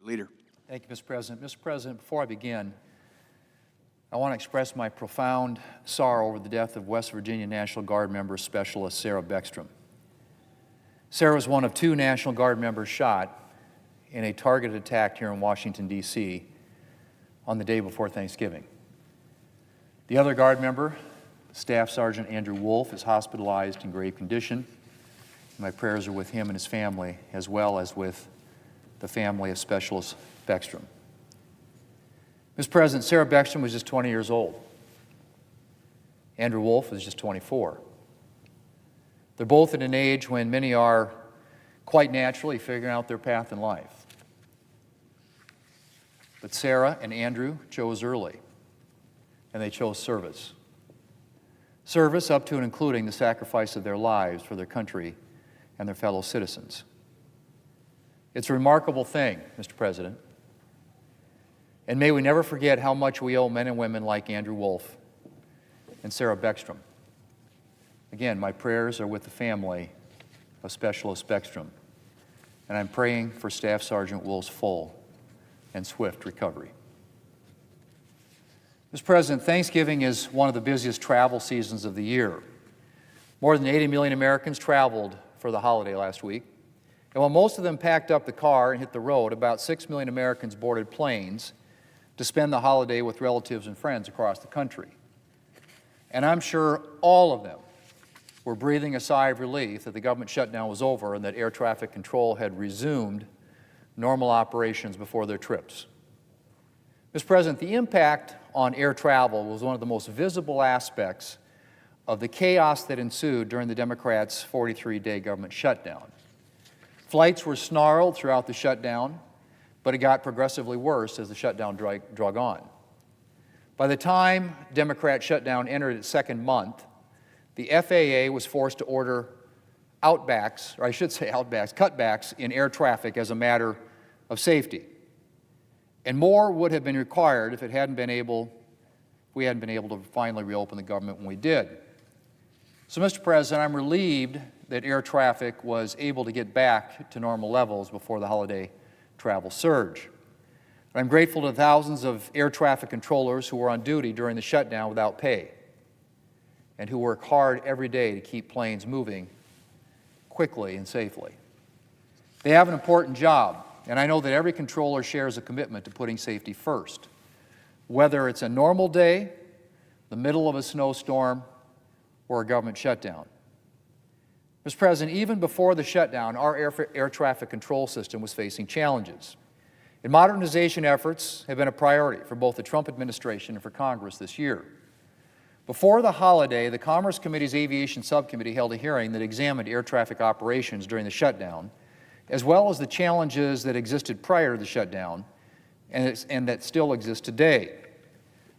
Leader. Thank you, Mr. President. Mr. President, before I begin, I want to express my profound sorrow over the death of West Virginia National Guard member Specialist Sarah Beckstrom. Sarah was one of 2 National Guard members shot in a targeted attack here in Washington, D.C. on the day before Thanksgiving. The other Guard member, Staff Sergeant Andrew Wolf, is hospitalized in grave condition. My prayers are with him and his family, as well as with the family of Specialist Beckstrom. Mr. President, Sarah Beckstrom was just 20 years old. Andrew Wolf was just 24. They're both at an age when many are quite naturally figuring out their path in life. But Sarah and Andrew chose early, and they chose service. Service up to and including the sacrifice of their lives for their country and their fellow citizens. It's a remarkable thing, Mr. President. And may we never forget how much we owe men and women like Andrew Wolf and Sarah Beckstrom. Again, my prayers are with the family of Specialist Beckstrom, and I'm praying for Staff Sergeant Wolf's full and swift recovery. Mr. President, Thanksgiving is one of the busiest travel seasons of the year. More than 80 million Americans traveled for the holiday last week. And while most of them packed up the car and hit the road, about 6 million Americans boarded planes to spend the holiday with relatives and friends across the country. And I'm sure all of them were breathing a sigh of relief that the government shutdown was over and that air traffic control had resumed normal operations before their trips. Mr. President, the impact on air travel was one of the most visible aspects of the chaos that ensued during the Democrats' 43-day government shutdown. Flights were snarled throughout the shutdown, but it got progressively worse as the shutdown drug on. By the time Democrat shutdown entered its second month, the FAA was forced to order cutbacks in air traffic as a matter of safety. And more would have been required if we hadn't been able to finally reopen the government when we did. So, Mr. President, I'm relieved that air traffic was able to get back to normal levels before the holiday travel surge. I'm grateful to thousands of air traffic controllers who were on duty during the shutdown without pay and who work hard every day to keep planes moving quickly and safely. They have an important job, and I know that every controller shares a commitment to putting safety first, whether it's a normal day, the middle of a snowstorm, or a government shutdown. Mr. President, even before the shutdown, our air traffic control system was facing challenges. And modernization efforts have been a priority for both the Trump administration and for Congress this year. Before the holiday, the Commerce Committee's Aviation Subcommittee held a hearing that examined air traffic operations during the shutdown, as well as the challenges that existed prior to the shutdown and that still exist today.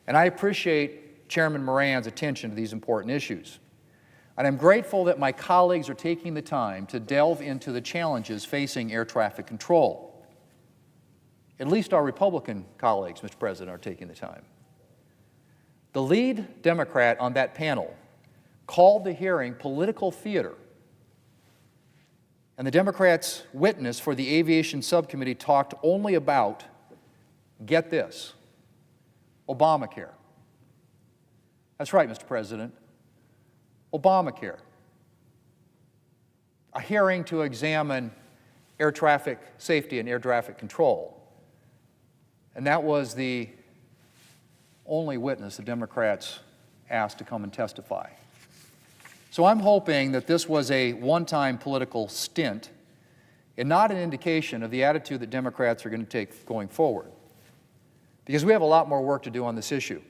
And I appreciate Chairman Moran's attention to these important issues. And I'm grateful that my colleagues are taking the time to delve into the challenges facing air traffic control. At least our Republican colleagues, Mr. President, are taking the time. The lead Democrat on that panel called the hearing political theater. And the Democrats' witness for the Aviation Subcommittee talked only about, get this, Obamacare. That's right, Mr. President. Obamacare, a hearing to examine air traffic safety and air traffic control. And that was the only witness the Democrats asked to come and testify. So I'm hoping that this was a one-time political stint and not an indication of the attitude that Democrats are going to take going forward. Because we have a lot more work to do on this issue.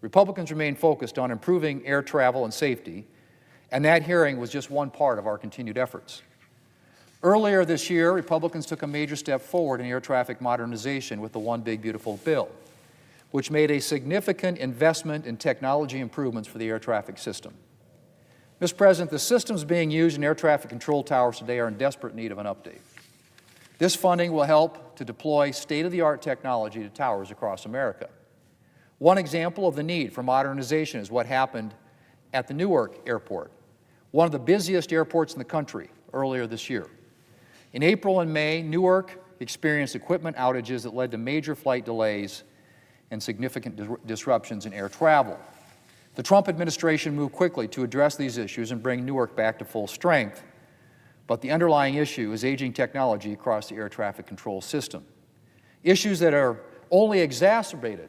Republicans remain focused on improving air travel and safety, and that hearing was just one part of our continued efforts. Earlier this year, Republicans took a major step forward in air traffic modernization with the One Big Beautiful Bill, which made a significant investment in technology improvements for the air traffic system. Mr. President, the systems being used in air traffic control towers today are in desperate need of an update. This funding will help to deploy state-of-the-art technology to towers across America. One example of the need for modernization is what happened at the Newark Airport, one of the busiest airports in the country, earlier this year. In April and May, Newark experienced equipment outages that led to major flight delays and significant disruptions in air travel. The Trump administration moved quickly to address these issues and bring Newark back to full strength, but the underlying issue is aging technology across the air traffic control system. Issues that are only exacerbated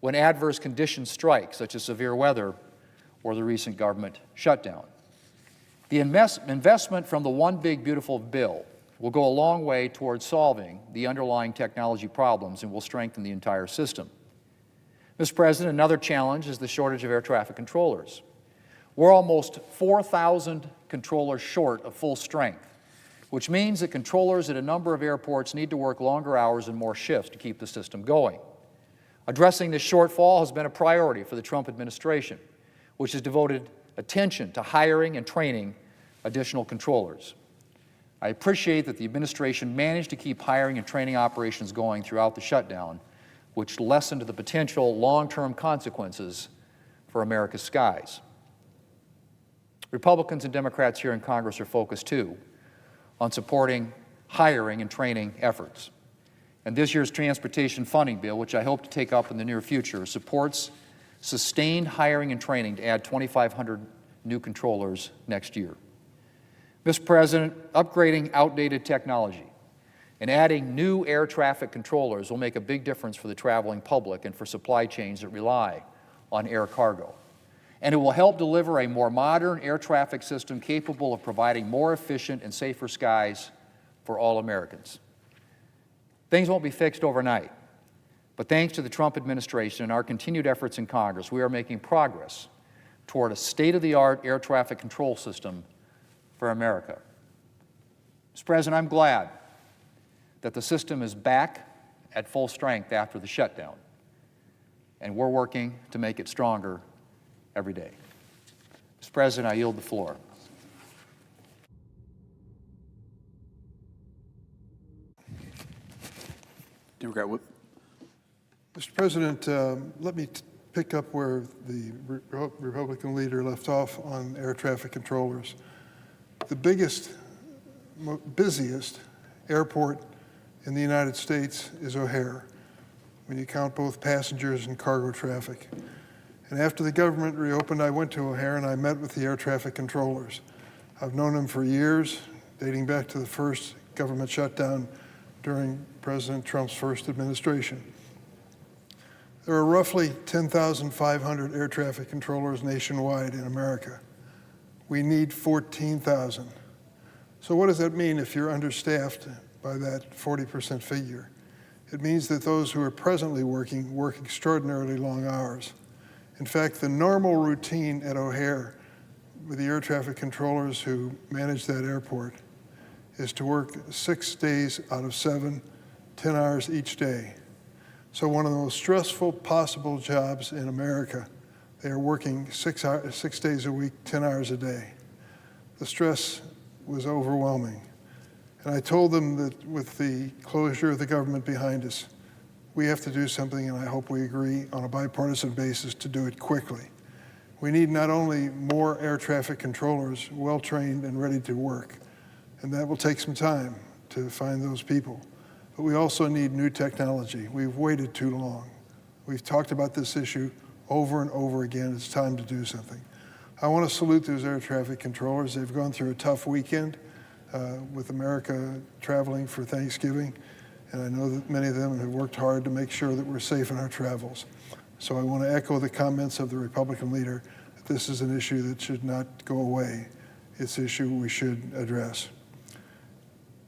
when adverse conditions strike, such as severe weather or the recent government shutdown. The investment from the One Big Beautiful Bill will go a long way towards solving the underlying technology problems and will strengthen the entire system. Mr. President, another challenge is the shortage of air traffic controllers. We're almost 4,000 controllers short of full strength, which means that controllers at a number of airports need to work longer hours and more shifts to keep the system going. Addressing this shortfall has been a priority for the Trump administration, which has devoted attention to hiring and training additional controllers. I appreciate that the administration managed to keep hiring and training operations going throughout the shutdown, which lessened the potential long-term consequences for America's skies. Republicans and Democrats here in Congress are focused, too, on supporting hiring and training efforts. And this year's transportation funding bill, which I hope to take up in the near future, supports sustained hiring and training to add 2,500 new controllers next year. Mr. President, upgrading outdated technology and adding new air traffic controllers will make a big difference for the traveling public and for supply chains that rely on air cargo. And it will help deliver a more modern air traffic system capable of providing more efficient and safer skies for all Americans. Things won't be fixed overnight, but thanks to the Trump administration and our continued efforts in Congress, we are making progress toward a state-of-the-art air traffic control system for America. Mr. President, I'm glad that the system is back at full strength after the shutdown, and we're working to make it stronger every day. Mr. President, I yield the floor. Democrat Whip. Mr. President, let me pick up where the Republican leader left off on air traffic controllers. The busiest airport in the United States is O'Hare, when you count both passengers and cargo traffic. And after the government reopened, I went to O'Hare and I met with the air traffic controllers. I've known them for years, dating back to the first government shutdown during President Trump's first administration. There are roughly 10,500 air traffic controllers nationwide in America. We need 14,000. So what does that mean if you're understaffed by that 40% figure? It means that those who are presently working work extraordinarily long hours. In fact, the normal routine at O'Hare with the air traffic controllers who manage that airport is to work 6 days out of 7, 10 hours each day. So one of the most stressful possible jobs in America, they are working 6 days a week, 10 hours a day. The stress was overwhelming. And I told them that with the closure of the government behind us, we have to do something, and I hope we agree on a bipartisan basis to do it quickly. We need not only more air traffic controllers, well-trained and ready to work, and that will take some time to find those people, but we also need new technology. We've waited too long. We've talked about this issue over and over again. It's time to do something. I want to salute those air traffic controllers. They've gone through a tough weekend with America traveling for Thanksgiving, and I know that many of them have worked hard to make sure that we're safe in our travels. So I want to echo the comments of the Republican leader that this is an issue that should not go away. It's an issue we should address.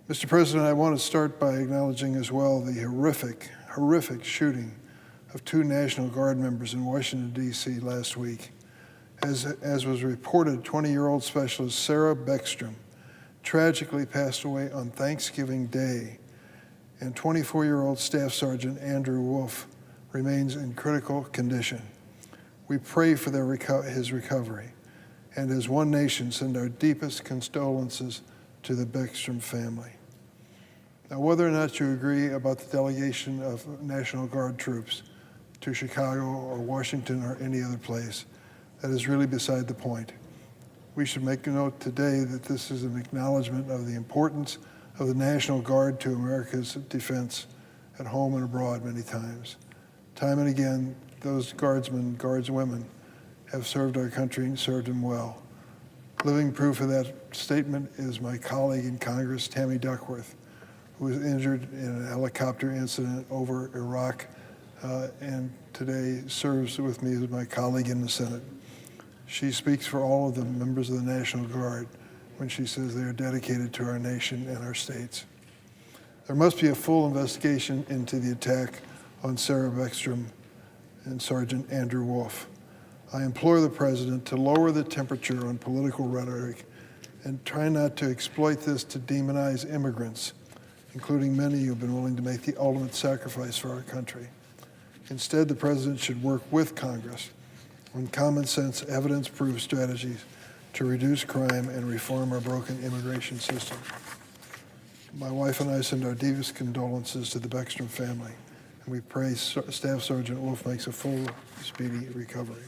Mr. President, I want to start by acknowledging as well the horrific shooting of 2 National Guard members in Washington, D.C. last week. As was reported, 20-year-old Specialist Sarah Beckstrom tragically passed away on Thanksgiving Day, and 24-year-old Staff Sergeant Andrew Wolf remains in critical condition. We pray for his recovery, and as one nation, send our deepest condolences to the Beckstrom family. Now, whether or not you agree about the delegation of National Guard troops to Chicago or Washington or any other place, that is really beside the point. We should make a note today that this is an acknowledgement of the importance of the National Guard to America's defense at home and abroad many times. Time and again, those guardsmen, guardswomen, have served our country and served them well. Living proof of that statement is my colleague in Congress, Tammy Duckworth, who was injured in a helicopter incident over Iraq and today serves with me as my colleague in the Senate. She speaks for all of the members of the National Guard when she says they are dedicated to our nation and our states. There must be a full investigation into the attack on Sarah Beckstrom and Sergeant Andrew Wolf. I implore the President to lower the temperature on political rhetoric and try not to exploit this to demonize immigrants, including many who have been willing to make the ultimate sacrifice for our country. Instead, the President should work with Congress on common sense, evidence-proved strategies to reduce crime and reform our broken immigration system. My wife and I send our deepest condolences to the Beckstrom family, and we pray Staff Sergeant Wolf makes a full, speedy recovery.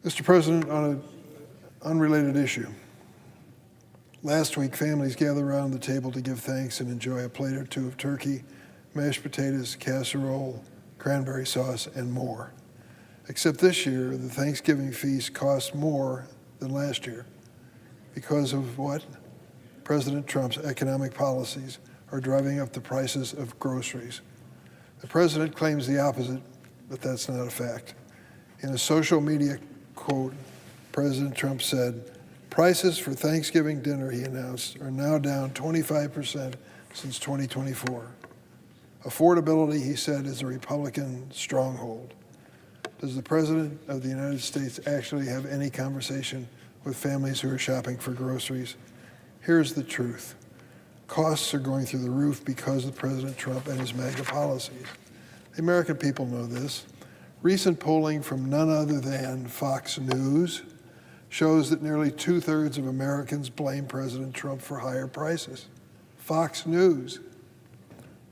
Mr. President, on an unrelated issue, last week families gathered around the table to give thanks and enjoy a plate or two of turkey, mashed potatoes, casserole, cranberry sauce, and more. Except this year, the Thanksgiving feast cost more than last year because of what? President Trump's economic policies are driving up the prices of groceries. The President claims the opposite, but that's not a fact. In a social media quote, President Trump said, "Prices for Thanksgiving dinner," he announced, "are now down 25% since 2024. Affordability," he said, "is a Republican stronghold." Does the President of the United States actually have any conversation with families who are shopping for groceries? Here's the truth. Costs are going through the roof because of President Trump and his MAGA policies. The American people know this. Recent polling from none other than Fox News shows that nearly 2/3 of Americans blame President Trump for higher prices. Fox News.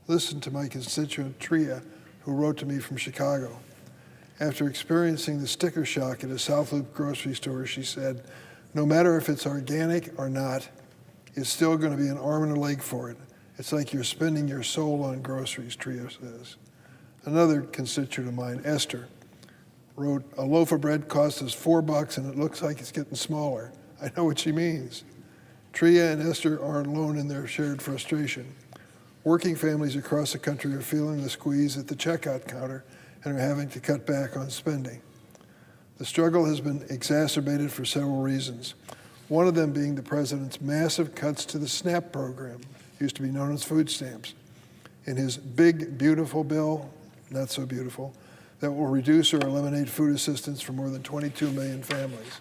Listen to my constituent Tria, who wrote to me from Chicago. After experiencing the sticker shock at a South Loop grocery store, she said, "No matter if it's organic or not, it's still going to be an arm and a leg for it. It's like you're spending your soul on groceries," Tria says. Another constituent of mine, Esther, wrote, "A loaf of bread costs us $4 and it looks like it's getting smaller." I know what she means. Tria and Esther aren't alone in their shared frustration. Working families across the country are feeling the squeeze at the checkout counter and are having to cut back on spending. The struggle has been exacerbated for several reasons. One of them being the President's massive cuts to the SNAP program, used to be known as food stamps. In his big, beautiful bill, not so beautiful, that will reduce or eliminate food assistance for more than 22 million families.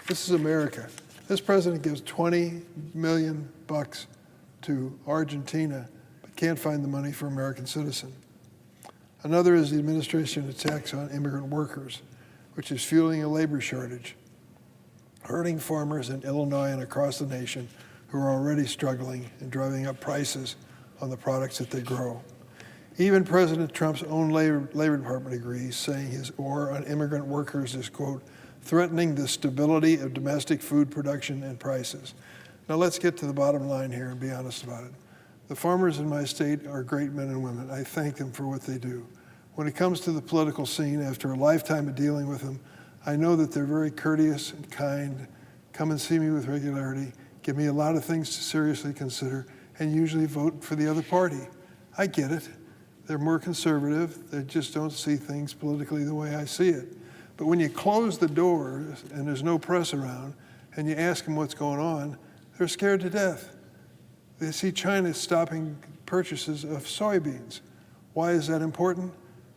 This is America. This President gives $20 million to Argentina, but can't find the money for American citizens. Another is the administration attacks on immigrant workers, which is fueling a labor shortage, hurting farmers in Illinois and across the nation who are already struggling and driving up prices on the products that they grow. Even President Trump's own Labor Department agrees, saying his war on immigrant workers is, quote, "threatening the stability of domestic food production and prices." Now let's get to the bottom line here and be honest about it. The farmers in my state are great men and women. I thank them for what they do. When it comes to the political scene, after a lifetime of dealing with them, I know that they're very courteous and kind, come and see me with regularity, give me a lot of things to seriously consider, and usually vote for the other party. I get it. They're more conservative. They just don't see things politically the way I see it. But when you close the doors and there's no press around, and you ask them what's going on, they're scared to death. They see China stopping purchases of soybeans. Why is that important?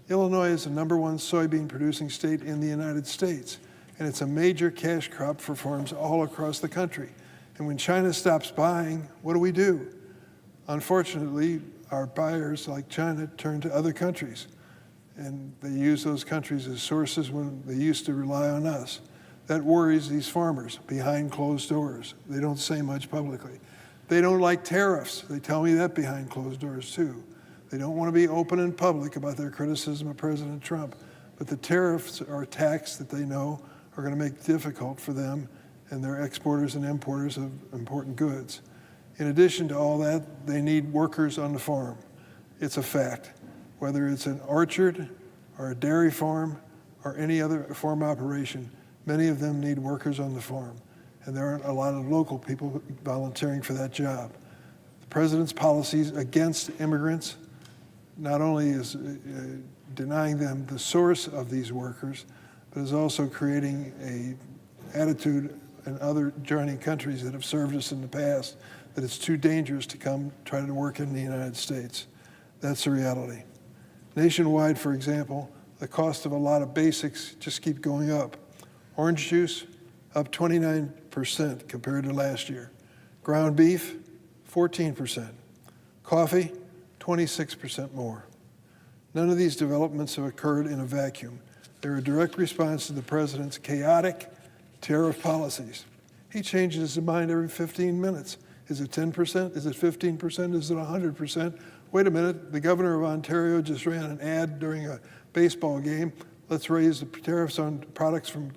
Illinois is the #1 soybean producing state in the United States, and it's a major cash crop for farms all across the country. And when China stops buying, what do? Unfortunately, our buyers, like China, turn to other countries, and they use those countries as sources when they used to rely on us. That worries these farmers behind closed doors. They don't say much publicly. They don't like tariffs. They tell me that behind closed doors, too. They don't want to be open and public about their criticism of President Trump, but the tariffs are a tax that they know are going to make it difficult for them and their exporters and importers of important goods. In addition to all that, they need workers on the farm. It's a fact. Whether it's an orchard or a dairy farm or any other farm operation, many of them need workers on the farm. And there aren't a lot of local people volunteering for that job. The president's policies against immigrants not only is denying them the source of these workers, but is also creating an attitude in other joining countries that have served us in the past that it's too dangerous to come try to work in the United States. That's the reality. Nationwide, for example, the cost of a lot of basics just keep going up. Orange juice, up 29% compared to last year. Ground beef, 14%. Coffee, 26% more. None of these developments have occurred in a vacuum. They're a direct response to the president's chaotic tariff policies. He changes his mind every 15 minutes. Is it 10%? Is it 15%? Is it 100%? Wait a minute, the governor of Ontario just ran an ad during a baseball game. Let's raise the tariffs on products from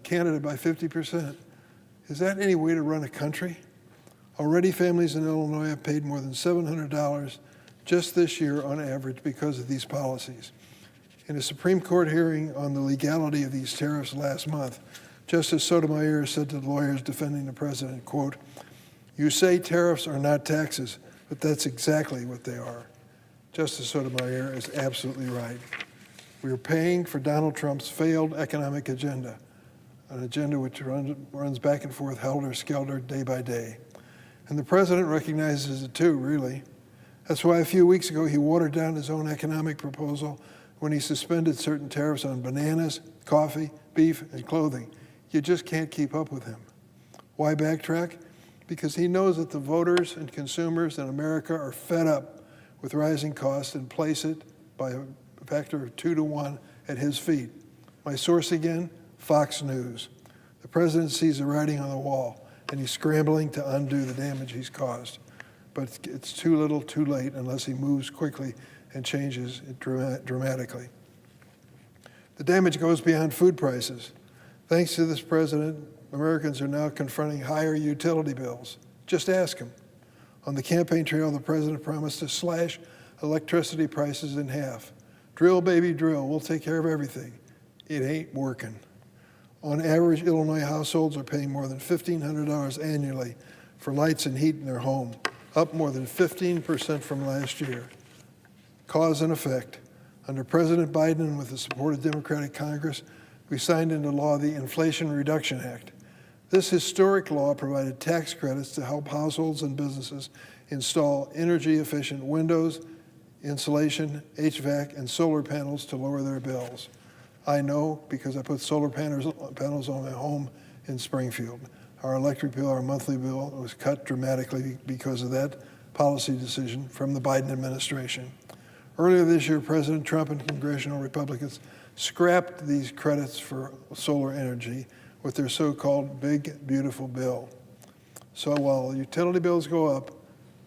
Canada by 50%. Is that any way to run a country? Already families in Illinois have paid more than $700 just this year on average because of these policies. In a Supreme Court hearing on the legality of these tariffs last month, Justice Sotomayor said to the lawyers defending the president, quote, "You say tariffs are not taxes, but that's exactly what they are." Justice Sotomayor is absolutely right. We are paying for Donald Trump's failed economic agenda, an agenda which runs back and forth helter-skelter day by day. And the president recognizes it too, really. That's why a few weeks ago he watered down his own economic proposal when he suspended certain tariffs on bananas, coffee, beef, and clothing. You just can't keep up with him. Why backtrack? Because he knows that the voters and consumers in America are fed up with rising costs and place it by a factor of 2 to 1 at his feet. My source again, Fox News. The president sees the writing on the wall, and he's scrambling to undo the damage he's caused. But it's too little, too late, unless he moves quickly and changes it dramatically. The damage goes beyond food prices. Thanks to this president, Americans are now confronting higher utility bills. Just ask him. On the campaign trail, the president promised to slash electricity prices in half. Drill, baby, drill. We'll take care of everything. It ain't working. On average, Illinois households are paying more than $1,500 annually for lights and heat in their home, up more than 15% from last year. Cause and effect. Under President Biden and with the support of Democratic Congress, we signed into law the Inflation Reduction Act. This historic law provided tax credits to help households and businesses install energy-efficient windows, insulation, HVAC, and solar panels to lower their bills. I know because I put solar panels on my home in Springfield. Our electric bill, our monthly bill, was cut dramatically because of that policy decision from the Biden administration. Earlier this year, President Trump and congressional Republicans scrapped these credits for solar energy with their so-called big, beautiful bill. So while utility bills go up,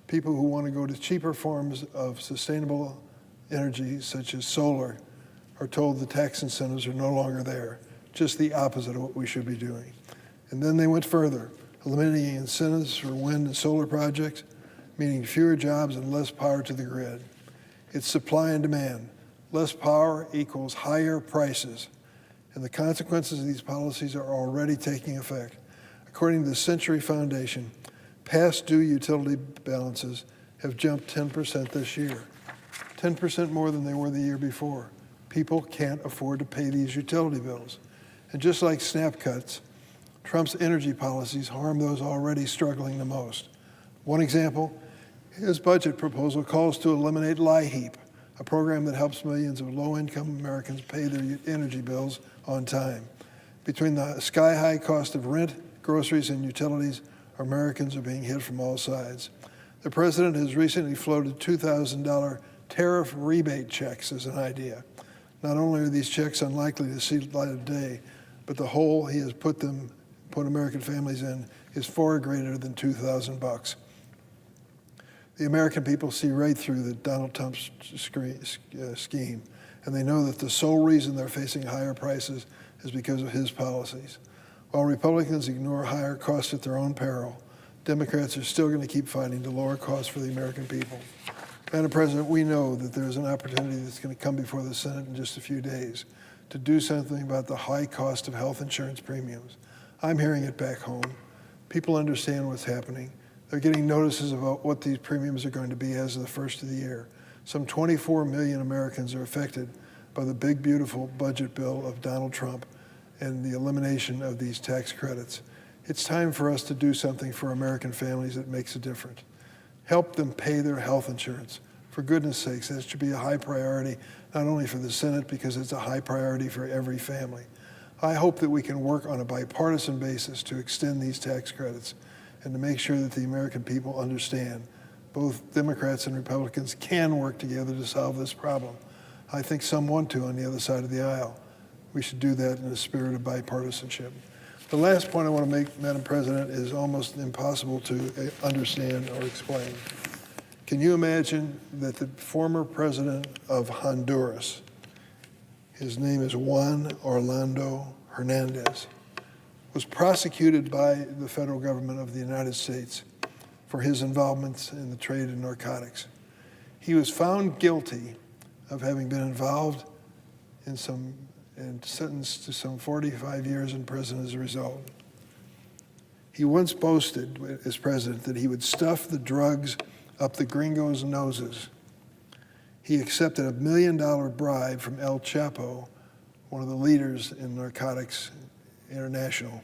people who want to go to cheaper forms of sustainable energy, such as solar, are told the tax incentives are no longer there, just the opposite of what we should be doing. And then they went further, eliminating incentives for wind and solar projects, meaning fewer jobs and less power to the grid. It's supply and demand. Less power equals higher prices. And the consequences of these policies are already taking effect. According to the Century Foundation, past due utility balances have jumped 10% this year, 10% more than they were the year before. People can't afford to pay these utility bills. And just like snap cuts, Trump's energy policies harm those already struggling the most. One example, his budget proposal calls to eliminate LIHEAP, a program that helps millions of low-income Americans pay their energy bills on time. Between the sky-high cost of rent, groceries, and utilities, Americans are being hit from all sides. The president has recently floated $2,000 tariff rebate checks as an idea. Not only are these checks unlikely to see the light of day, but the hole he has put American families in is far greater than $2,000. The American people see right through the Donald Trump scheme, and they know that the sole reason they're facing higher prices is because of his policies. While Republicans ignore higher costs at their own peril, Democrats are still going to keep fighting to lower costs for the American people. Madam President, we know that there's an opportunity that's going to come before the Senate in just a few days to do something about the high cost of health insurance premiums. I'm hearing it back home. People understand what's happening. They're getting notices about what these premiums are going to be as of the first of the year. Some 24 million Americans are affected by the big, beautiful budget bill of Donald Trump and the elimination of these tax credits. It's time for us to do something for American families that makes a difference. Help them pay their health insurance. For goodness sakes, that should be a high priority, not only for the Senate, because it's a high priority for every family. I hope that we can work on a bipartisan basis to extend these tax credits and to make sure that the American people understand both Democrats and Republicans can work together to solve this problem. I think some want to on the other side of the aisle. We should do that in a spirit of bipartisanship. The last point I want to make, Madam President, is almost impossible to understand or explain. Can you imagine that the former president of Honduras, his name is Juan Orlando Hernandez, was prosecuted by the federal government of the United States for his involvement in the trade in narcotics. He was found guilty of having been involved in and sentenced to some 45 years in prison as a result. He once boasted as president that he would stuff the drugs up the gringos' noses. He accepted a $1 million bribe from El Chapo, one of the leaders in Narcotics International,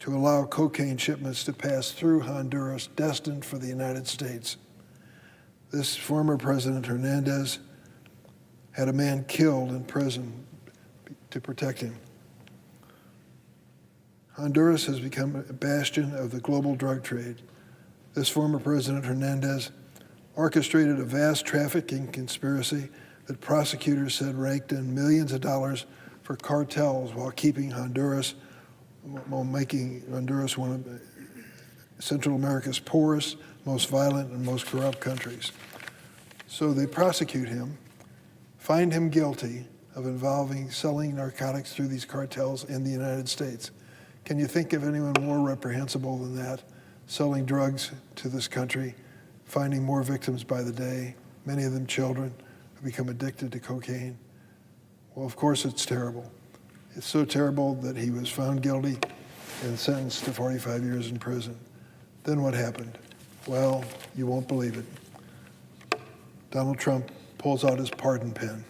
to allow cocaine shipments to pass through Honduras destined for the United States. This former President Hernandez had a man killed in prison to protect him. Honduras has become a bastion of the global drug trade. This former President Hernandez orchestrated a vast trafficking conspiracy that prosecutors said raked in millions of dollars for cartels while keeping Honduras, while making Honduras one of Central America's poorest, most violent, and most corrupt countries. So they prosecute him, find him guilty of selling narcotics through these cartels in the United States. Can you think of anyone more reprehensible than that? Selling drugs to this country, finding more victims by the day, many of them children who become addicted to cocaine. Well, of course it's terrible. It's so terrible that he was found guilty and sentenced to 45 years in prison. Then what happened? Well, you won't believe it. Donald Trump pulls out his pardon pen.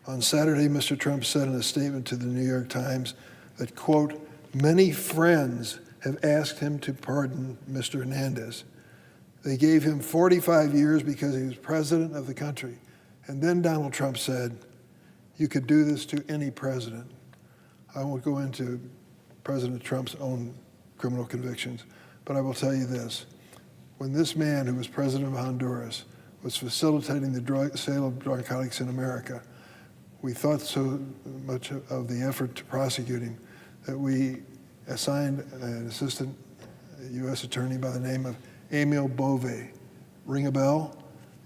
On Saturday, Mr. Trump said in a statement to the New York Times that, quote, many friends have asked him to pardon Mr. Hernandez. They gave him 45 years because he was president of the country. And then Donald Trump said, you could do this to any president. I won't go into President Trump's own criminal convictions, but I will tell you this. When this man who was president of Honduras was facilitating the sale of narcotics in America, we thought so much of the effort to prosecute him that we assigned an assistant U.S. attorney by the name of Emil Bove. Ring a bell?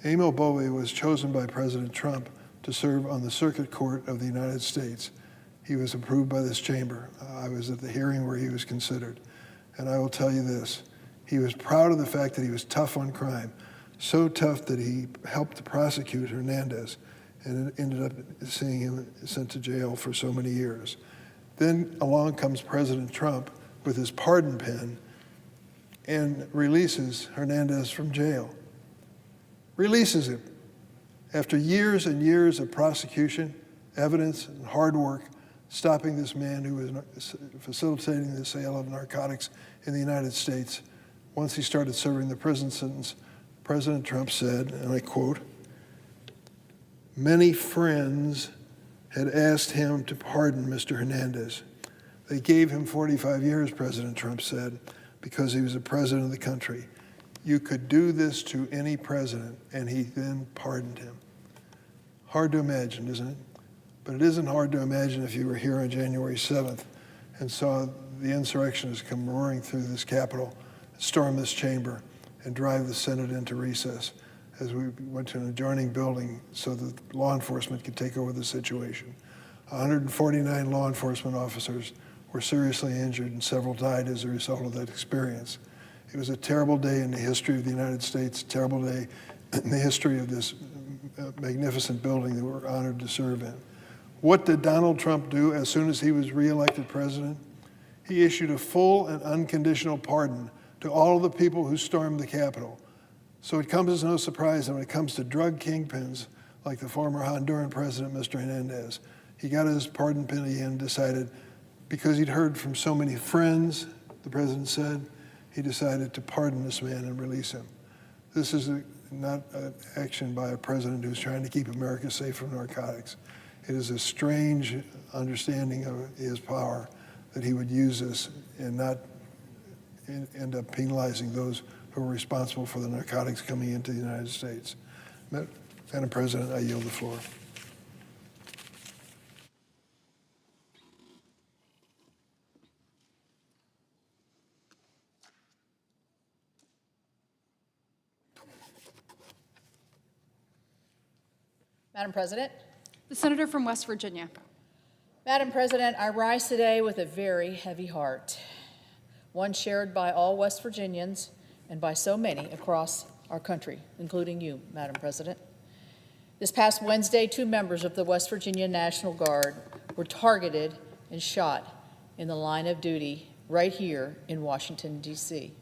Emil Bove was chosen by President Trump to serve on the Circuit Court of the United States. He was approved by this chamber. I was at the hearing where he was considered. And I will tell you this, he was proud of the fact that he was tough on crime, so tough that he helped to prosecute Hernandez and ended up seeing him sent to jail for so many years. Then along comes President Trump with his pardon pen and releases Hernandez from jail. Releases him. After years and years of prosecution, evidence, and hard work, stopping this man who was facilitating the sale of narcotics in the United States, once he started serving the prison sentence, President Trump said, and I quote, many friends had asked him to pardon Mr. Hernandez. They gave him 45 years, President Trump said, because he was the president of the country. You could do this to any president, and he then pardoned him. Hard to imagine, isn't it? But it isn't hard to imagine if you were here on January 7th and saw the insurrectionists come roaring through this Capitol, storm this chamber, and drive the Senate into recess as we went to an adjoining building so that law enforcement could take over the situation. 149 law enforcement officers were seriously injured and several died as a result of that experience. It was a terrible day in the history of the United States, a terrible day in the history of this magnificent building that we're honored to serve in. What did Donald Trump do as soon as he was reelected president? He issued a full and unconditional pardon to all of the people who stormed the Capitol. So it comes as no surprise that when it comes to drug kingpins, like the former Honduran president, Mr. Hernandez, he got his pardon penny and decided, because he'd heard from so many friends, the president said, he decided to pardon this man and release him. This is not an action by a president who's trying to keep America safe from narcotics. It is a strange understanding of his power that he would use this and not end up penalizing those who are responsible for the narcotics coming into the United States. Madam President, I yield the floor. Madam President. The senator from West Virginia. Madam President, I rise today with a very heavy heart, one shared by all West Virginians and by so many across our country, including you, Madam President. This past Wednesday, 2 members of the West Virginia National Guard were targeted and shot in the line of duty right here in Washington, D.C.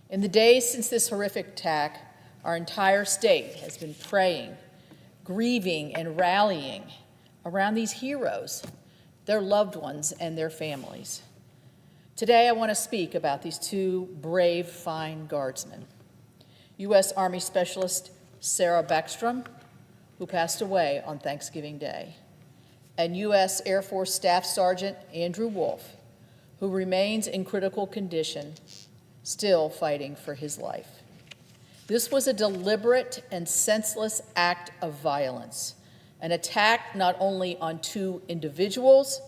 In the days since this horrific attack, our entire state has been praying, grieving, and rallying around these heroes, their loved ones, and their families. Today, I want to speak about these 2 brave, fine guardsmen. U.S. Army Specialist Sarah Beckstrom, who passed away on Thanksgiving Day, and U.S. Air Force Staff Sergeant Andrew Wolf, who remains in critical condition, still fighting for his life. This was a deliberate and senseless act of violence, an attack not only on 2 individuals,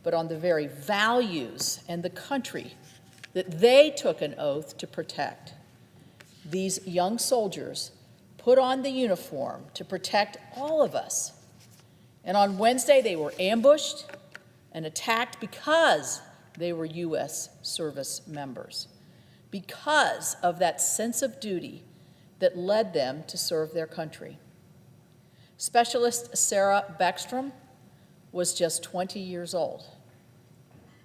but on the very values and the country that they took an oath to protect. These young soldiers put on the uniform to protect all of us. And on Wednesday, they were ambushed and attacked because they were U.S. service members, because of that sense of duty that led them to serve their country. Specialist Sarah Beckstrom was just 20 years old.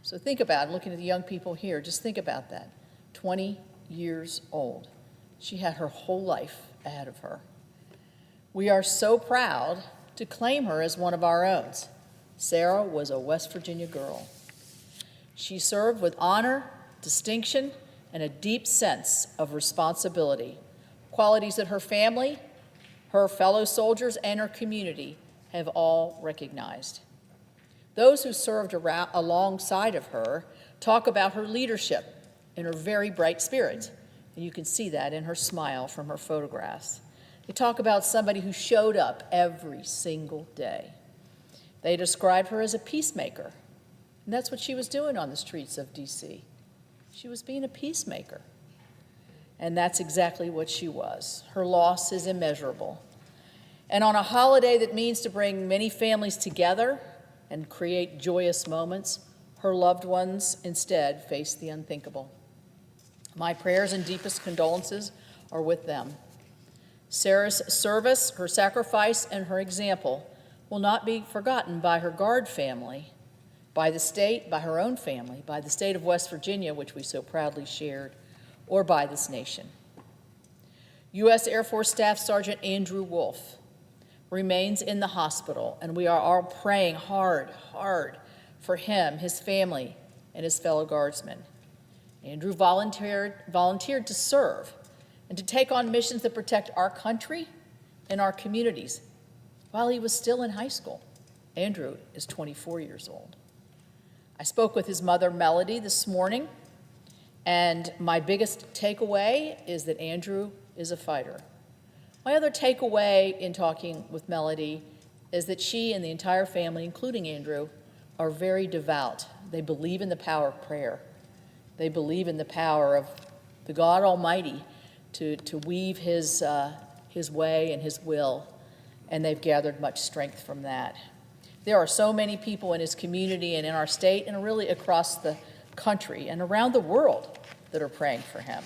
So think about it, looking at the young people here, just think about that. 20 years old. She had her whole life ahead of her. We are so proud to claim her as one of our own. Sarah was a West Virginia girl. She served with honor, distinction, and a deep sense of responsibility, qualities that her family, her fellow soldiers, and her community have all recognized. Those who served alongside of her talk about her leadership and her very bright spirit, and you can see that in her smile from her photographs. They talk about somebody who showed up every single day. They described her as a peacemaker, and that's what she was doing on the streets of D.C. She was being a peacemaker. And that's exactly what she was. Her loss is immeasurable. And on a holiday that means to bring many families together and create joyous moments, her loved ones instead face the unthinkable. My prayers and deepest condolences are with them. Sarah's service, her sacrifice, and her example will not be forgotten by her Guard family, by the state, by her own family, by the state of West Virginia, which we so proudly shared, or by this nation. U.S. Air Force Staff Sergeant Andrew Wolf remains in the hospital, and we are all praying hard for him, his family, and his fellow guardsmen. Andrew volunteered to serve and to take on missions that protect our country and our communities while he was still in high school. Andrew is 24 years old. I spoke with his mother, Melody, this morning, and my biggest takeaway is that Andrew is a fighter. My other takeaway in talking with Melody is that she and the entire family, including Andrew, are very devout. They believe in the power of prayer. They believe in the power of the God Almighty to weave his way and his will, and they've gathered much strength from that. There are so many people in his community and in our state and really across the country and around the world that are praying for him.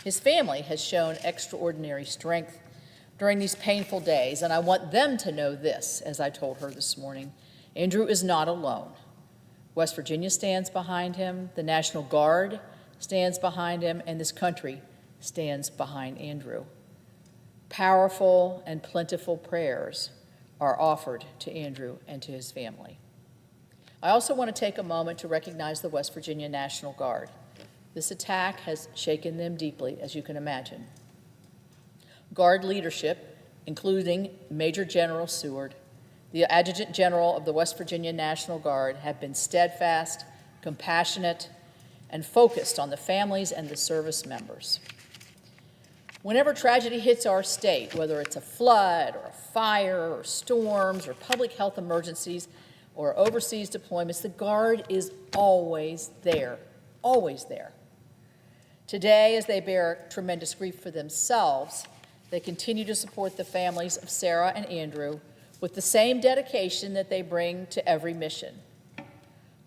His family has shown extraordinary strength during these painful days, and I want them to know this, as I told her this morning. Andrew is not alone. West Virginia stands behind him, the National Guard stands behind him, and this country stands behind Andrew. Powerful and plentiful prayers are offered to Andrew and to his family. I also want to take a moment to recognize the West Virginia National Guard. This attack has shaken them deeply, as you can imagine. Guard leadership, including Major General Seward, the Adjutant General of the West Virginia National Guard, have been steadfast, compassionate, and focused on the families and the service members. Whenever tragedy hits our state, whether it's a flood or a fire or storms or public health emergencies or overseas deployments, the Guard is always there, always there. Today, as they bear tremendous grief for themselves, they continue to support the families of Sarah and Andrew with the same dedication that they bring to every mission.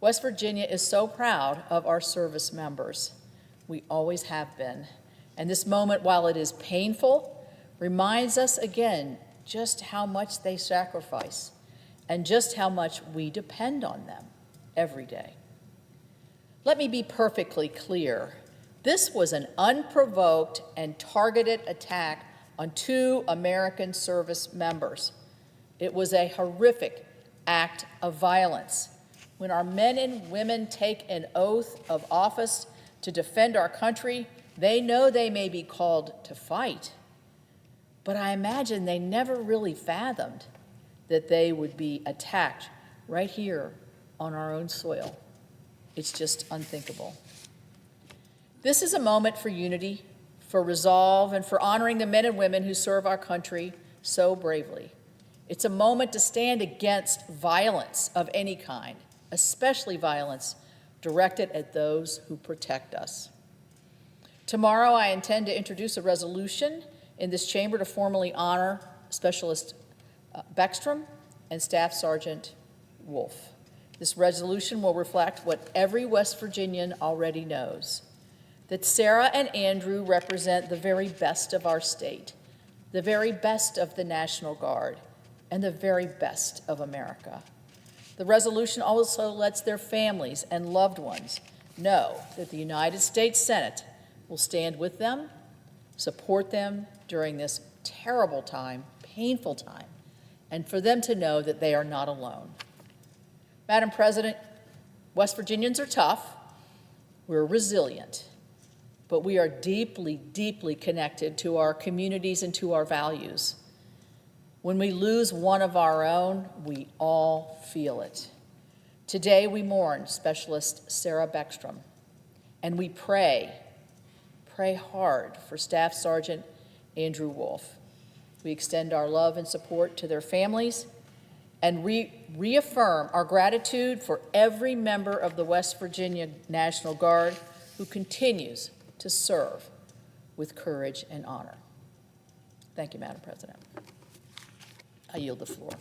West Virginia is so proud of our service members. We always have been. And this moment, while it is painful, reminds us again just how much they sacrifice and just how much we depend on them every day. Let me be perfectly clear. This was an unprovoked and targeted attack on 2 American service members. It was a horrific act of violence. When our men and women take an oath of office to defend our country, they know they may be called to fight, but I imagine they never really fathomed that they would be attacked right here on our own soil. It's just unthinkable. This is a moment for unity, for resolve, and for honoring the men and women who serve our country so bravely. It's a moment to stand against violence of any kind, especially violence directed at those who protect us. Tomorrow, I intend to introduce a resolution in this chamber to formally honor Specialist Beckstrom and Staff Sergeant Wolf. This resolution will reflect what every West Virginian already knows, that Sarah and Andrew represent the very best of our state, the very best of the National Guard, and the very best of America. The resolution also lets their families and loved ones know that the United States Senate will stand with them, support them during this terrible time, painful time, and for them to know that they are not alone. Madam President, West Virginians are tough, we're resilient, but we are deeply, deeply connected to our communities and to our values. When we lose one of our own, we all feel it. Today we mourn Specialist Sarah Beckstrom, and we pray hard for Staff Sergeant Andrew Wolf. We extend our love and support to their families and reaffirm our gratitude for every member of the West Virginia National Guard who continues to serve with courage and honor. Thank you, Madam President. I yield the floor.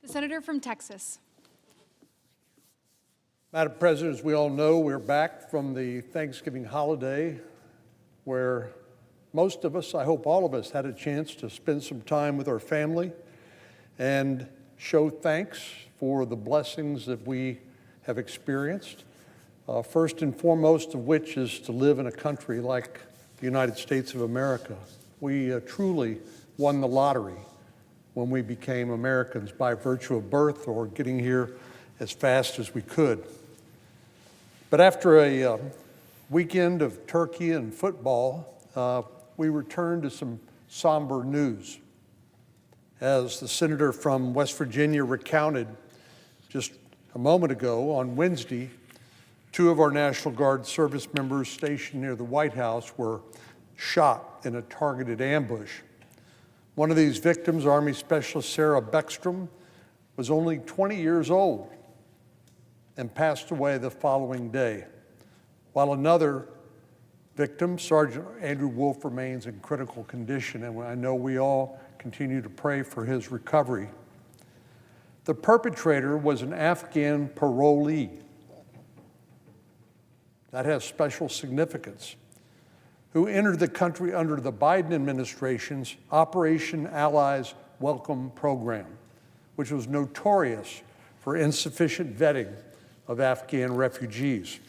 The senator from Texas. Madam President, as we all know, we're back from the Thanksgiving holiday where most of us, I hope all of us, had a chance to spend some time with our family and show thanks for the blessings that we have experienced. First and foremost of which is to live in a country like the United States of America. We truly won the lottery when we became Americans by virtue of birth or getting here as fast as we could. But after a weekend of turkey and football, we returned to some somber news. As the senator from West Virginia recounted just a moment ago, on Wednesday, 2 of our National Guard service members stationed near the White House were shot in a targeted ambush. One of these victims, Army Specialist Sarah Beckstrom, was only 20 years old and passed away the following day, while another victim, Sergeant Andrew Wolf, remains in critical condition, and I know we all continue to pray for his recovery. The perpetrator was an Afghan parolee. That has special significance, who entered the country under the Biden administration's Operation Allies Welcome program, which was notorious for insufficient vetting of Afghan refugees.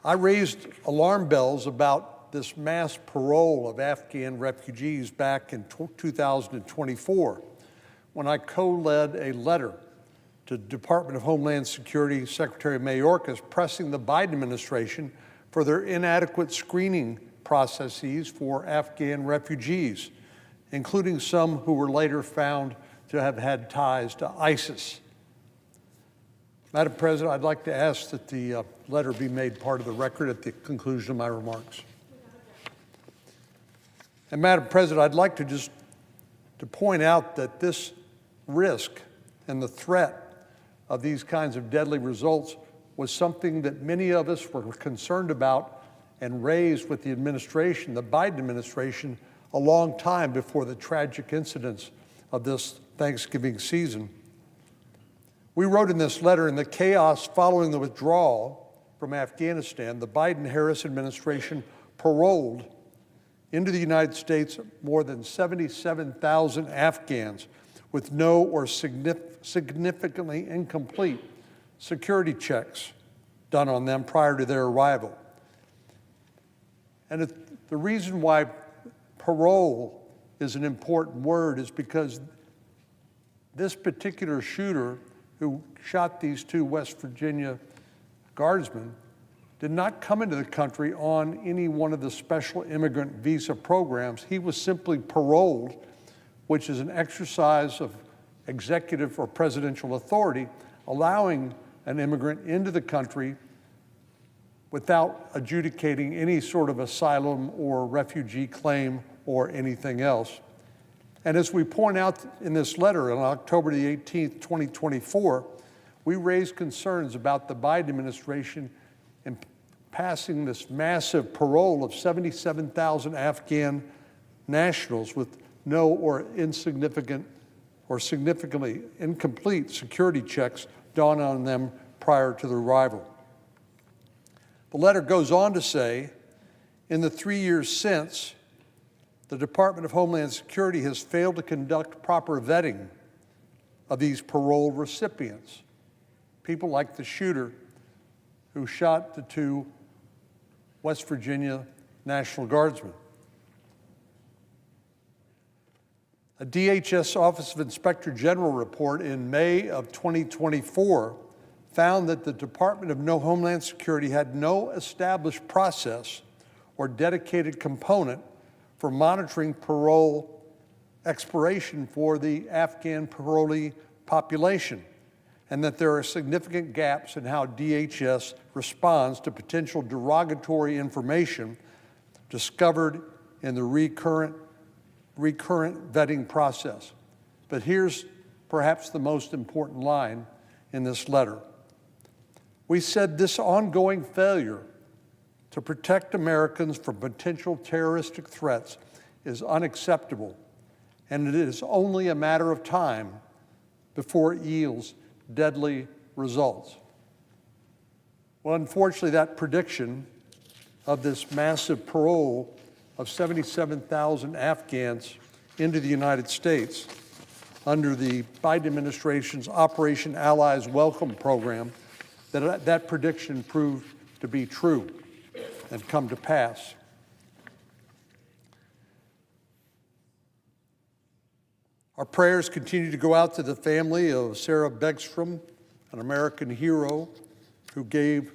I raised alarm bells about this mass parole of Afghan refugees back in 2024 when I co-led a letter to Department of Homeland Security Secretary Mayorkas pressing the Biden administration for their inadequate screening processes for Afghan refugees, including some who were later found to have had ties to ISIS. Madam President, I'd like to ask that the letter be made part of the record at the conclusion of my remarks. And Madam President, I'd like to point out that this risk and the threat of these kinds of deadly results was something that many of us were concerned about and raised with the administration, the Biden administration, a long time before the tragic incidents of this Thanksgiving season. We wrote in this letter, in the chaos following the withdrawal from Afghanistan, the Biden-Harris administration paroled into the United States more than 77,000 Afghans with no or significantly incomplete security checks done on them prior to their arrival. And the reason why parole is an important word is because this particular shooter who shot these 2 West Virginia guardsmen did not come into the country on any one of the special immigrant visa programs. He was simply paroled, which is an exercise of executive or presidential authority, allowing an immigrant into the country without adjudicating any sort of asylum or refugee claim or anything else. And as we point out in this letter on October the 18th, 2024, we raised concerns about the Biden administration in passing this massive parole of 77,000 Afghan nationals with no or insignificant or significantly incomplete security checks done on them prior to their arrival. The letter goes on to say, in the 3 years since, the Department of Homeland Security has failed to conduct proper vetting of these parole recipients, people like the shooter who shot the 2 West Virginia National Guardsmen. A DHS Office of Inspector General report in May of 2024 found that the Department of Homeland Security had no established process or dedicated component for monitoring parole expiration for the Afghan parolee population, and that there are significant gaps in how DHS responds to potential derogatory information discovered in the recurrent vetting process. But here's perhaps the most important line in this letter. We said this ongoing failure to protect Americans from potential terroristic threats is unacceptable, and it is only a matter of time before it yields deadly results. Well, unfortunately, that prediction of this massive parole of 77,000 Afghans into the United States under the Biden administration's Operation Allies Welcome program, that prediction proved to be true and come to pass. Our prayers continue to go out to the family of Sarah Beckstrom, an American hero who gave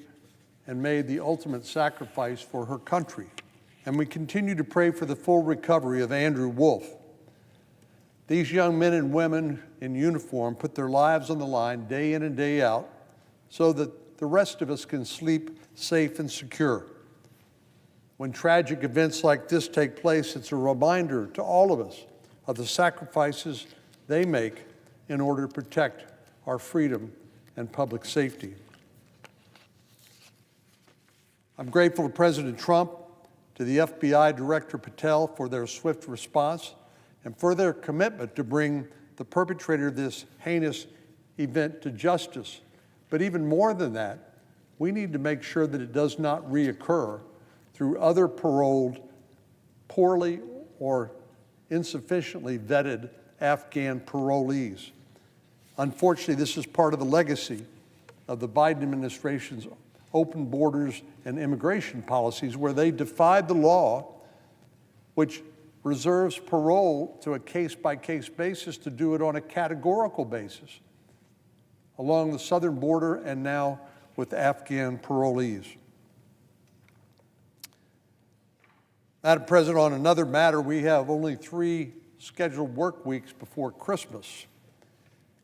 and made the ultimate sacrifice for her country. And we continue to pray for the full recovery of Andrew Wolf. These young men and women in uniform put their lives on the line day in and day out so that the rest of us can sleep safe and secure. When tragic events like this take place, it's a reminder to all of us of the sacrifices they make in order to protect our freedom and public safety. I'm grateful to President Trump, to the FBI Director Patel for their swift response and for their commitment to bring the perpetrator of this heinous event to justice. But even more than that, we need to make sure that it does not reoccur through other paroled, poorly or insufficiently vetted Afghan parolees. Unfortunately, this is part of the legacy of the Biden administration's open borders and immigration policies, where they defied the law, which reserves parole to a case-by-case basis, to do it on a categorical basis along the southern border and now with Afghan parolees. Madam President, on another matter, we have only 3 scheduled work weeks before Christmas.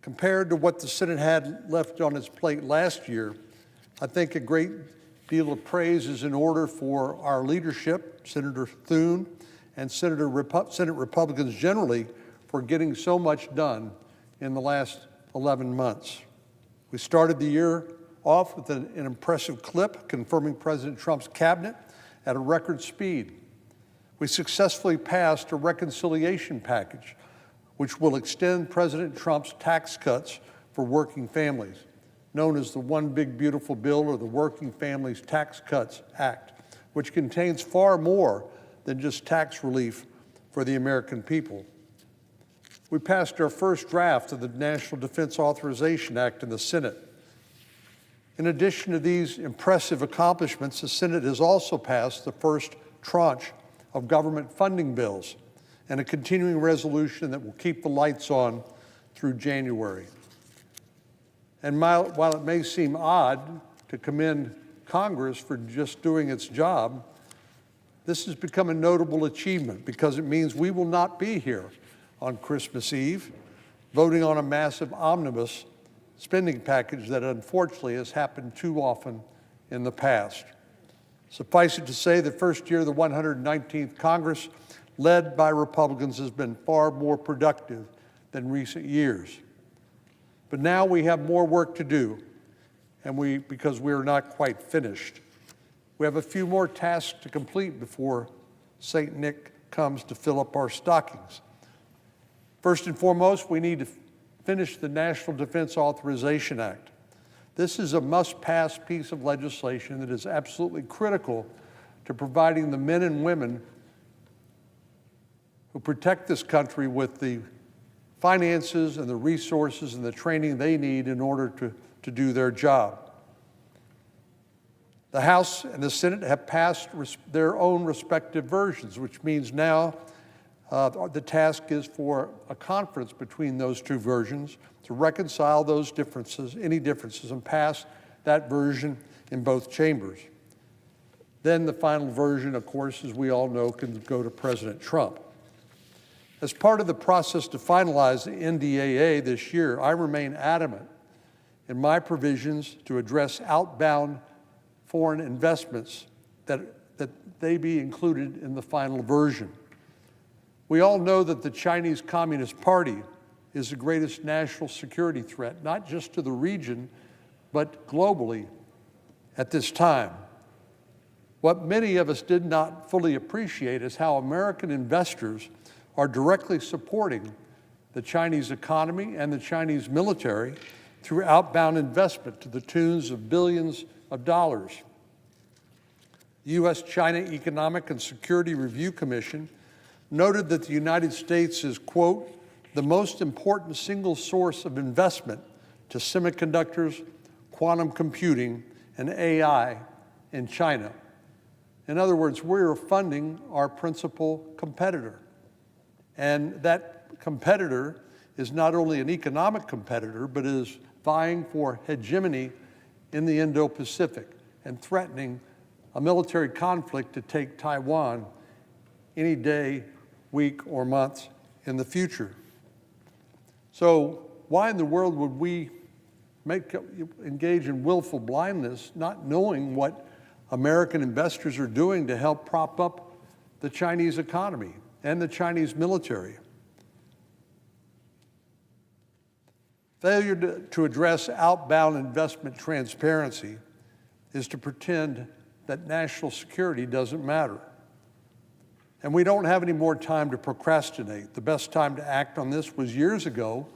Compared to what the Senate had left on its plate last year, I think a great deal of praise is in order for our leadership, Senator Thune, and Senate Republicans generally, for getting so much done in the last 11 months. We started the year off with an impressive clip confirming President Trump's cabinet at a record speed. We successfully passed a reconciliation package, which will extend President Trump's tax cuts for working families, known as the One Big Beautiful Bill, or the Working Families Tax Cuts Act, which contains far more than just tax relief for the American people. We passed our first draft of the National Defense Authorization Act in the Senate. In addition to these impressive accomplishments, the Senate has also passed the first tranche of government funding bills and a continuing resolution that will keep the lights on through January. And while it may seem odd to commend Congress for just doing its job, this has become a notable achievement because it means we will not be here on Christmas Eve voting on a massive omnibus spending package that unfortunately has happened too often in the past. Suffice it to say, the first year of the 119th Congress, led by Republicans, has been far more productive than recent years. But now we have more work to do, and because we are not quite finished. We have a few more tasks to complete before St. Nick comes to fill up our stockings. First and foremost, we need to finish the National Defense Authorization Act. This is a must-pass piece of legislation that is absolutely critical to providing the men and women who protect this country with the finances and the resources and the training they need in order to do their job. The House and the Senate have passed their own respective versions, which means now the task is for a conference between those two versions to reconcile those differences, any differences, and pass that version in both chambers. Then the final version, of course, as we all know, can go to President Trump. As part of the process to finalize the NDAA this year, I remain adamant in my provisions to address outbound foreign investments that they be included in the final version. We all know that the Chinese Communist Party is the greatest national security threat, not just to the region, but globally at this time. What many of us did not fully appreciate is how American investors are directly supporting the Chinese economy and the Chinese military through outbound investment to the tunes of billions of dollars. The U.S.-China Economic and Security Review Commission noted that the United States is, quote, the most important single source of investment to semiconductors, quantum computing, and AI in China. In other words, we're funding our principal competitor. And that competitor is not only an economic competitor, but is vying for hegemony in the Indo-Pacific and threatening a military conflict to take Taiwan any day, week, or month in the future. So why in the world would we engage in willful blindness, not knowing what American investors are doing to help prop up the Chinese economy and the Chinese military? Failure to address outbound investment transparency is to pretend that national security doesn't matter. And we don't have any more time to procrastinate. The best time to act on this was years ago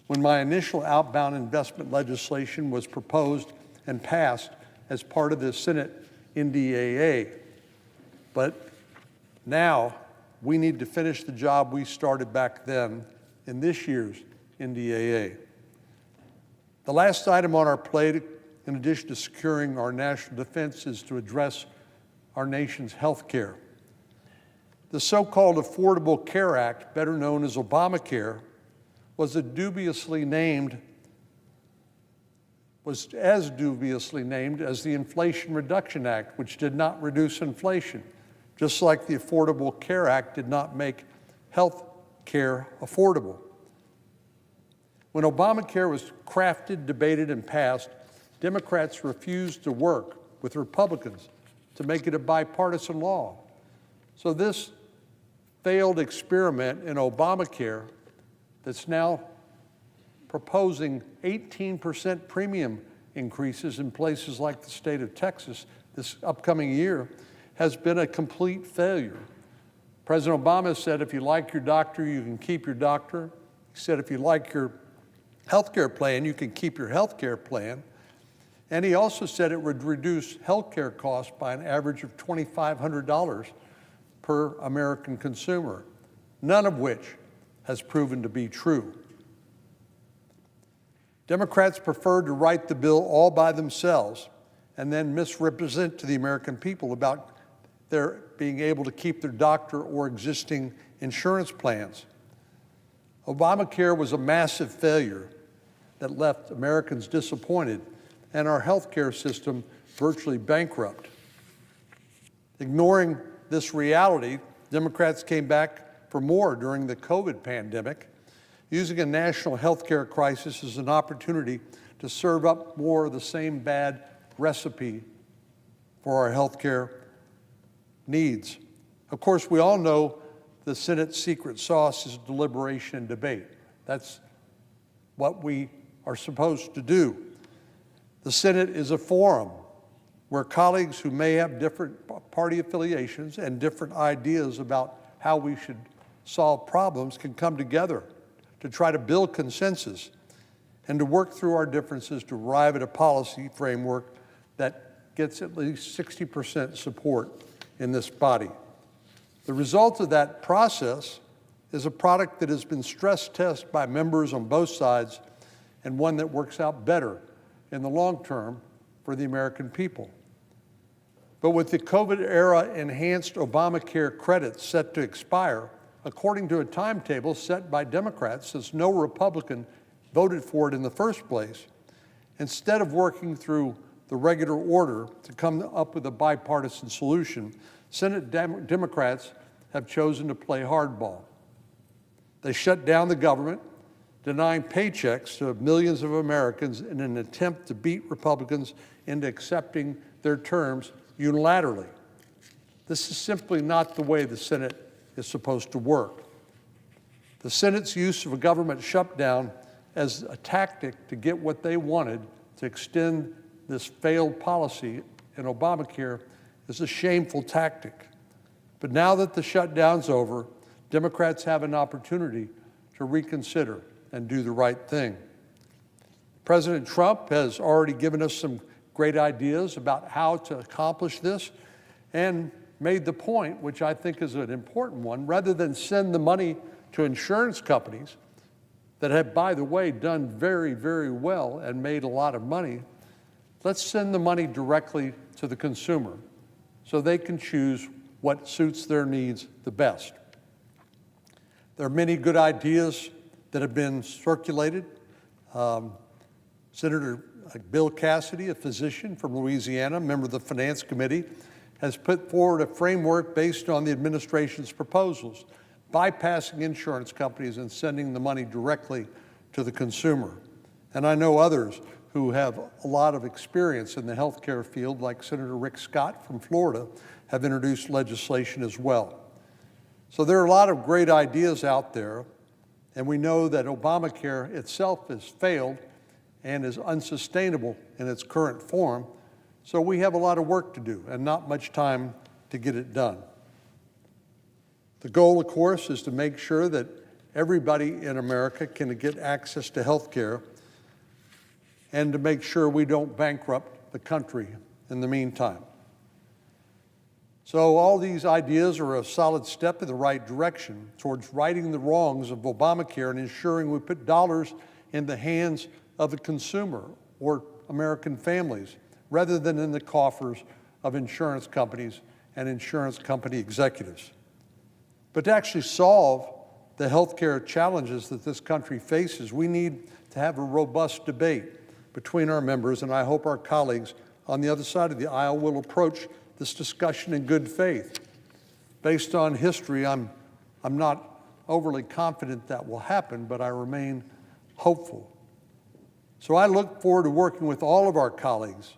when my initial outbound investment legislation was proposed and passed as part of the Senate NDAA. But now we need to finish the job we started back then in this year's NDAA. The last item on our plate, in addition to securing our national defense, is to address our nation's health care. The so-called Affordable Care Act, better known as Obamacare, was as dubiously named as the Inflation Reduction Act, which did not reduce inflation, just like the Affordable Care Act did not make health care affordable. When Obamacare was crafted, debated, and passed, Democrats refused to work with Republicans to make it a bipartisan law. So this failed experiment in Obamacare that's now proposing 18% premium increases in places like the state of Texas this upcoming year has been a complete failure. President Obama said if you like your doctor, you can keep your doctor. He said if you like your health care plan, you can keep your health care plan. And he also said it would reduce health care costs by an average of $2,500 per American consumer, none of which has proven to be true. Democrats preferred to write the bill all by themselves and then misrepresent to the American people about their being able to keep their doctor or existing insurance plans. Obamacare was a massive failure that left Americans disappointed and our health care system virtually bankrupt. Ignoring this reality, Democrats came back for more during the COVID pandemic, using a national health care crisis as an opportunity to serve up more of the same bad recipe for our health care needs. Of course, we all know the Senate's secret sauce is deliberation and debate. That's what we are supposed to do. The Senate is a forum where colleagues who may have different party affiliations and different ideas about how we should solve problems can come together to try to build consensus and to work through our differences to arrive at a policy framework that gets at least 60% support in this body. The result of that process is a product that has been stress tested by members on both sides and one that works out better in the long term for the American people. But with the COVID-era enhanced Obamacare credits set to expire, according to a timetable set by Democrats, since no Republican voted for it in the first place, instead of working through the regular order to come up with a bipartisan solution, Senate Democrats have chosen to play hardball. They shut down the government, denying paychecks to millions of Americans in an attempt to beat Republicans into accepting their terms unilaterally. This is simply not the way the Senate is supposed to work. The Senate's use of a government shutdown as a tactic to get what they wanted to extend this failed policy in Obamacare is a shameful tactic. But now that the shutdown's over, Democrats have an opportunity to reconsider and do the right thing. President Trump has already given us some great ideas about how to accomplish this and made the point, which I think is an important one, rather than send the money to insurance companies that have, by the way, done very, very well and made a lot of money, let's send the money directly to the consumer so they can choose what suits their needs the best. There are many good ideas that have been circulated. Senator Bill Cassidy, a physician from Louisiana, member of the Finance Committee, has put forward a framework based on the administration's proposals, bypassing insurance companies and sending the money directly to the consumer. And I know others who have a lot of experience in the healthcare field, like Senator Rick Scott from Florida, have introduced legislation as well. So there are a lot of great ideas out there, and we know that Obamacare itself has failed and is unsustainable in its current form. So we have a lot of work to do and not much time to get it done. The goal, of course, is to make sure that everybody in America can get access to health care and to make sure we don't bankrupt the country in the meantime. So all these ideas are a solid step in the right direction towards righting the wrongs of Obamacare and ensuring we put dollars in the hands of the consumer or American families rather than in the coffers of insurance companies and insurance company executives. But to actually solve the healthcare challenges that this country faces, we need to have a robust debate between our members, and I hope our colleagues on the other side of the aisle will approach this discussion in good faith. Based on history, I'm not overly confident that will happen, but I remain hopeful. So I look forward to working with all of our colleagues,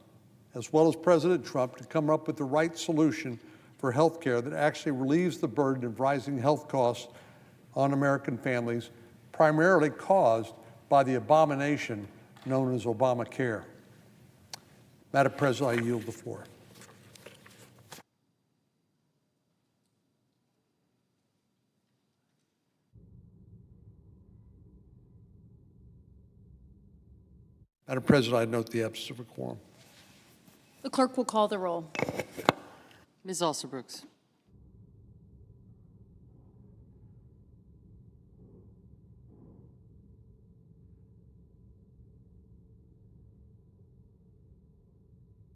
as well as President Trump, to come up with the right solution for health care that actually relieves the burden of rising health costs on American families, primarily caused by the abomination known as Obamacare. Madam President, I yield the floor. Madam President, I note the absence of a quorum. The clerk will call the roll. Ms. Alsobrooks.